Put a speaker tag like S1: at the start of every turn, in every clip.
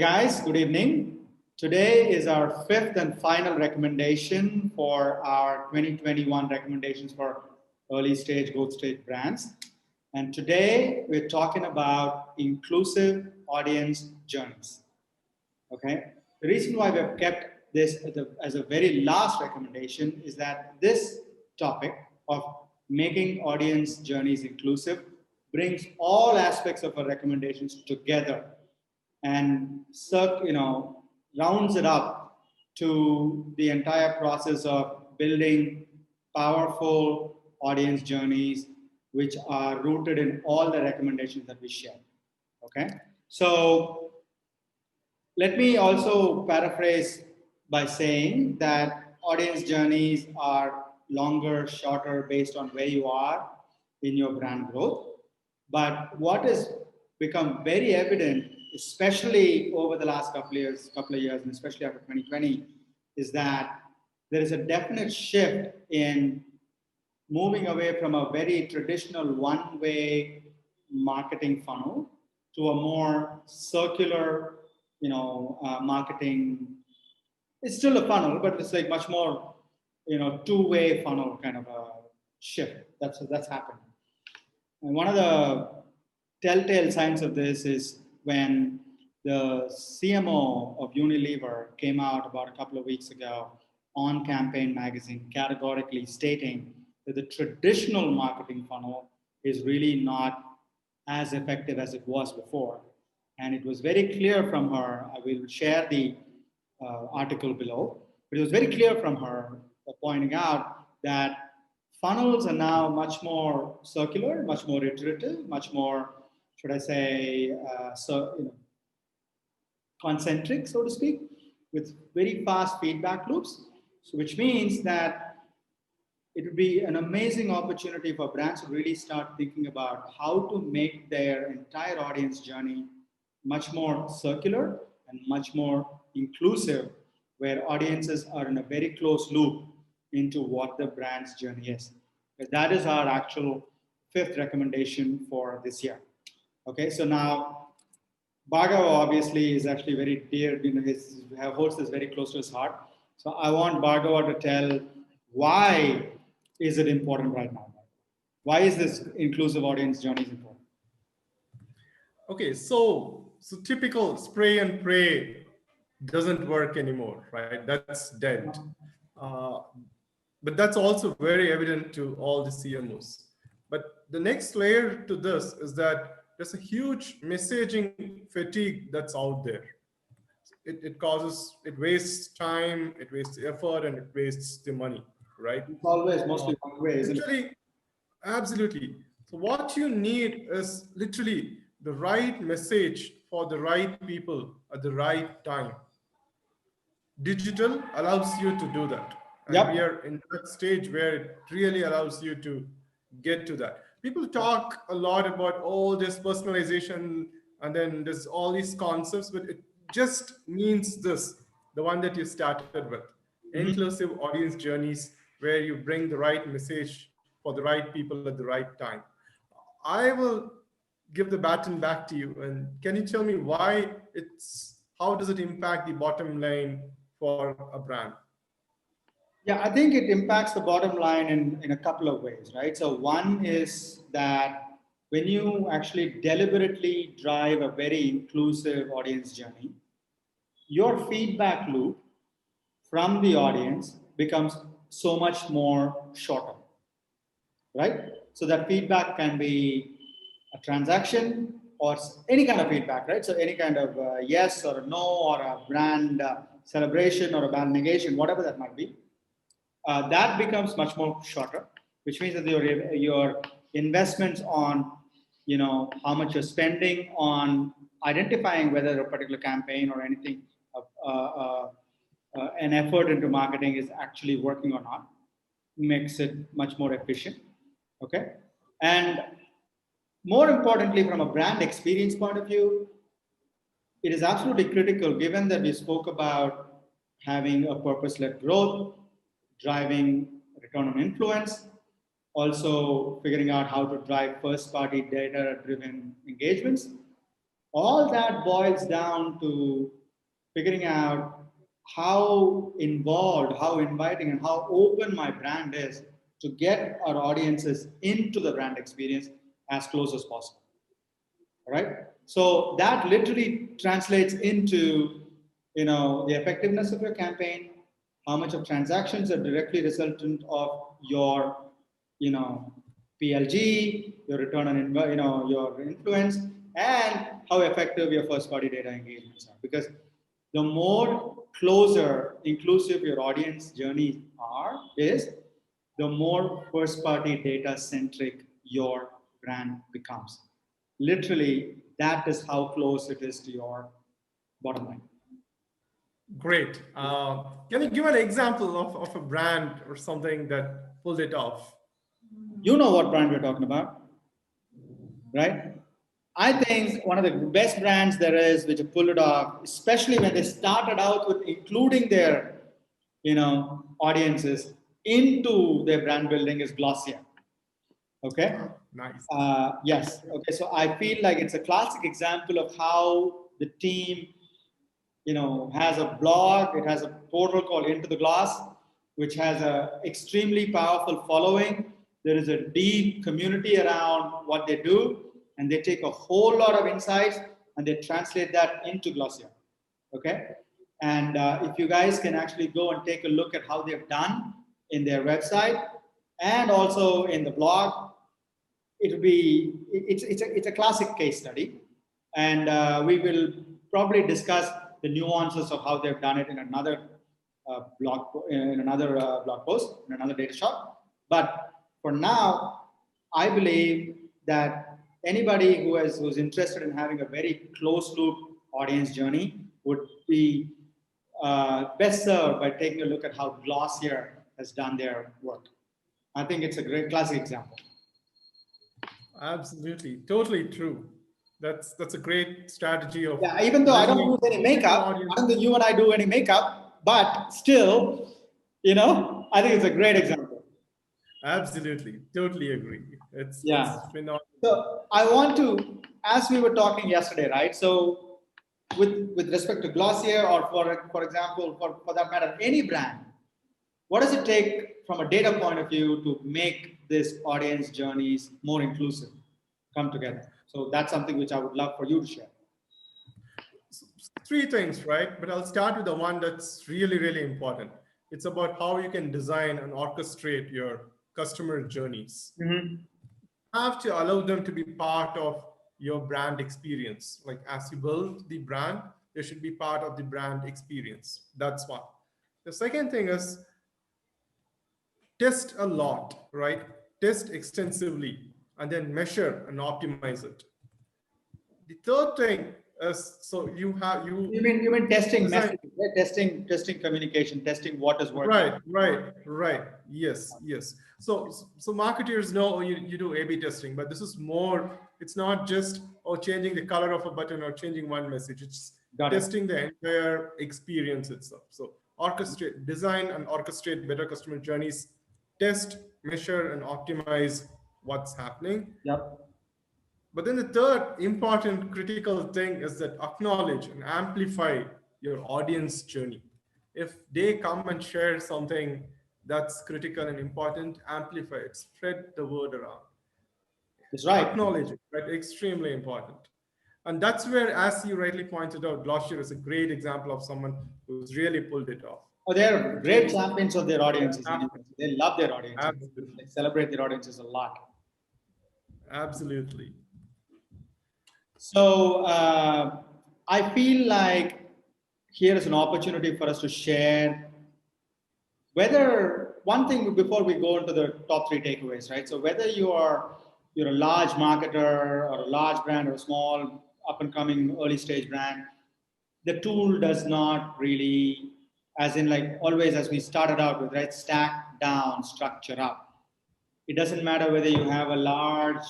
S1: guys, good evening. Today is our fifth and final recommendation for our 2021 recommendations for early stage, growth stage brands. And today we're talking about inclusive audience journeys. Okay. The reason why we've kept this as a very last recommendation is that this topic of making audience journeys inclusive brings all aspects of our recommendations together and rounds it up to the entire process of building powerful audience journeys which are rooted in all the recommendations that we share. Okay, so let me also paraphrase by saying that audience journeys are longer, shorter, based on where you are in your brand growth. But what has become very evident, especially over the last couple of years, and especially after 2020, is that there is a definite shift in moving away from a very traditional one-way marketing funnel to a more circular, marketing. It's still a funnel, but it's like much more, two-way funnel kind of a shift. That's happened. And one of the telltale signs of this is when the CMO of Unilever came out about a couple of weeks ago on Campaign magazine, categorically stating that the traditional marketing funnel is really not as effective as it was before. And it was very clear from her, I will share the article below, but it was very clear from her pointing out that funnels are now much more circular, much more iterative, much more, should I say, concentric, so to speak, with very fast feedback loops. So which means that it would be an amazing opportunity for brands to really start thinking about how to make their entire audience journey much more circular and much more inclusive, where audiences are in a very close loop into what the brand's journey is. That is our actual fifth recommendation for this year. Okay, so now Bhargava obviously is actually very dear, his horse is very close to his heart. So I want Bhargava to tell why is it important right now? Why is this inclusive audience journey important?
S2: Okay, so typical spray and pray doesn't work anymore, right? That's dead. But that's also very evident to all the CMOs. But the next layer to this is that there's a huge messaging fatigue that's out there. It wastes time, it wastes effort, and it wastes the money, right?
S1: It's always mostly one way, isn't it?
S2: Absolutely. So what you need is literally the right message for the right people at the right time. Digital allows you to do that. And we are in that stage where it really allows you to get to that. People talk a lot about all this personalization and then there's all these concepts, but it just means this, the one that you started with. Inclusive audience journeys where you bring the right message for the right people at the right time. I will give the baton back to you. And can you tell me how does it impact the bottom line for a brand?
S1: Yeah, I think it impacts the bottom line in a couple of ways, right? So one is that when you actually deliberately drive a very inclusive audience journey, your feedback loop from the audience becomes so much more shorter, right? So that feedback can be a transaction or any kind of feedback, right? So any kind of yes or a no or a brand celebration or a brand negation, whatever that might be. That becomes much more shorter, which means that your investments on, how much you're spending on identifying whether a particular campaign or anything, an effort into marketing is actually working or not, makes it much more efficient. Okay, and more importantly, from a brand experience point of view, it is absolutely critical, given that we spoke about having a purpose-led growth, driving return on influence, also figuring out how to drive first-party data-driven engagements. All that boils down to figuring out how involved, how inviting, and how open my brand is to get our audiences into the brand experience as close as possible. All right. So that literally translates into, the effectiveness of your campaign, how much of transactions are directly resultant of your, PLG, your return on, your influence, and how effective your first party data engagements are. Because the more closer, inclusive your audience journeys is, the more first party data centric your brand becomes. Literally, that is how close it is to your bottom line.
S2: Great. Can you give an example of a brand or something that pulled it off?
S1: You know what brand we're talking about, right? I think one of the best brands there is, which have pulled it off, especially when they started out with including their, audiences into their brand building, is Glossier. Okay.
S2: Nice.
S1: Yes. Okay. So I feel like it's a classic example of how the team, has a blog. It has a portal called Into the Glass, which has a extremely powerful following. There is a deep community around what they do, and they take a whole lot of insights and they translate that into Glossier. Okay. And if you guys can actually go and take a look at how they've done in their website and also in the blog, it's a classic case study, and we will probably discuss the nuances of how they've done it in another blog post, in another Datashot. But for now, I believe that anybody who's interested in having a very closed loop audience journey would be best served by taking a look at how Glossier has done their work. I think it's a great classic example.
S2: Absolutely, totally true. That's a great strategy of.
S1: Yeah, even though I don't use any makeup, I don't think you and I do any makeup, but still, I think it's a great example.
S2: Absolutely, totally agree. It's phenomenal.
S1: So I want to, as we were talking yesterday, right? So with respect to Glossier, or for example, for that matter, any brand, what does it take from a data point of view to make this audience journeys more inclusive, come together? So that's something which I would love for you to share.
S2: Three things, right? But I'll start with the one that's really, really important. It's about how you can design and orchestrate your customer journeys.
S1: Mm-hmm.
S2: You have to allow them to be part of your brand experience. Like as you build the brand, they should be part of the brand experience. That's one. The second thing is test a lot, right? Test extensively and then measure and optimize it. The third thing is, so you
S1: mean testing messaging, right? Testing communication, testing what is working.
S2: Right. Yes. So marketers know you do A/B testing, but this is more. It's not just changing the color of a button or changing one message. It's testing the entire experience itself. So orchestrate, design, and orchestrate better customer journeys. Test, measure, and optimize what's happening.
S1: Yep.
S2: But then the third important critical thing is that acknowledge and amplify your audience journey. If they come and share something that's critical and important, amplify it, spread the word around.
S1: That's right.
S2: Acknowledge it, right? Extremely important. And that's where, as you rightly pointed out, Glossier is a great example of someone who's really pulled it off.
S1: Oh, they're great champions of their audiences. They love their audiences.
S2: Absolutely.
S1: They celebrate their audiences a lot.
S2: Absolutely.
S1: So I feel like here is an opportunity for us to share whether one thing before we go into the top three takeaways, right? So whether you're a large marketer or a large brand or a small up and coming early stage brand, the tool does not really, as in like always as we started out with, right? Stack down, structure up. It doesn't matter whether you have a large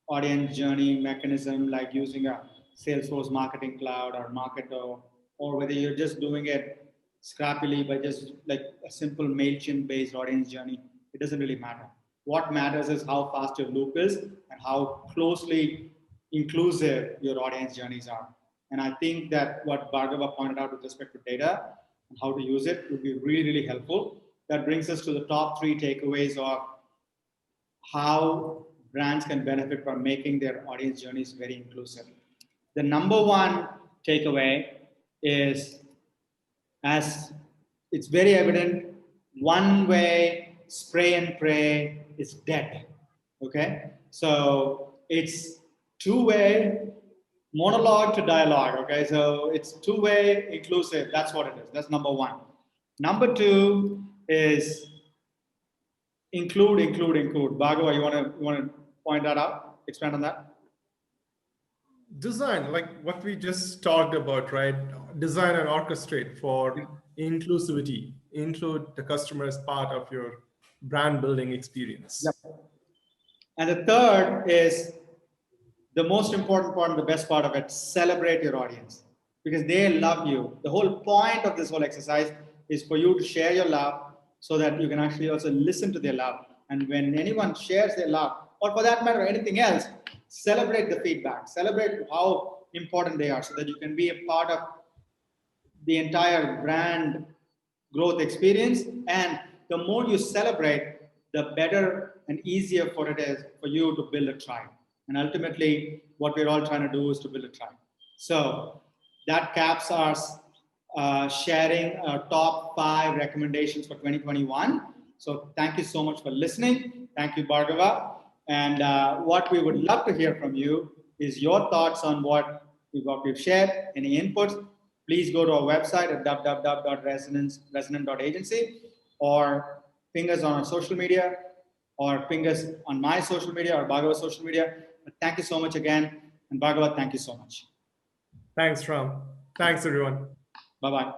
S1: audience journey mechanism like using a Salesforce Marketing Cloud or Marketo, or whether you're just doing it scrappily by just like a simple MailChimp based audience journey, it doesn't really matter. What matters is how fast your loop is and how closely inclusive your audience journeys are. And I think that what Bhargava pointed out with respect to data and how to use it would be really, really helpful. That brings us to the top 3 takeaways of how brands can benefit from making their audience journeys very inclusive. The number 1 takeaway is, as it's very evident, one-way spray and pray is dead. Okay, so it's two-way monologue to dialogue. Okay, so it's two-way inclusive. That's what it is. That's number 1. Number 2 is include. Bhargava, you want to point that out? Expand on that.
S2: Design, like what we just talked about, right? Design and orchestrate for inclusivity. Include the customer as part of your brand building experience.
S1: Yep. And the third is the most important part and the best part of it: celebrate your audience, because they love you. The whole point of this whole exercise is for you to share your love so that you can actually also listen to their love. And when anyone shares their love, or for that matter, anything else, celebrate the feedback, celebrate how important they are so that you can be a part of the entire brand growth experience. And the more you celebrate, the better and easier for it is for you to build a tribe. And ultimately, what we're all trying to do is to build a tribe. So that caps our sharing our top 5 recommendations for 2021. So thank you so much for listening. Thank you, Bhargava. And what we would love to hear from you is your thoughts on what we've shared, any inputs. Please go to our website at www.resonant.agency, or ping us on our social media, or ping us on my social media or Bhargava's social media. But thank you so much again. And Bhargava, thank you so much.
S2: Thanks, Ram. Thanks, everyone.
S1: Bye-bye.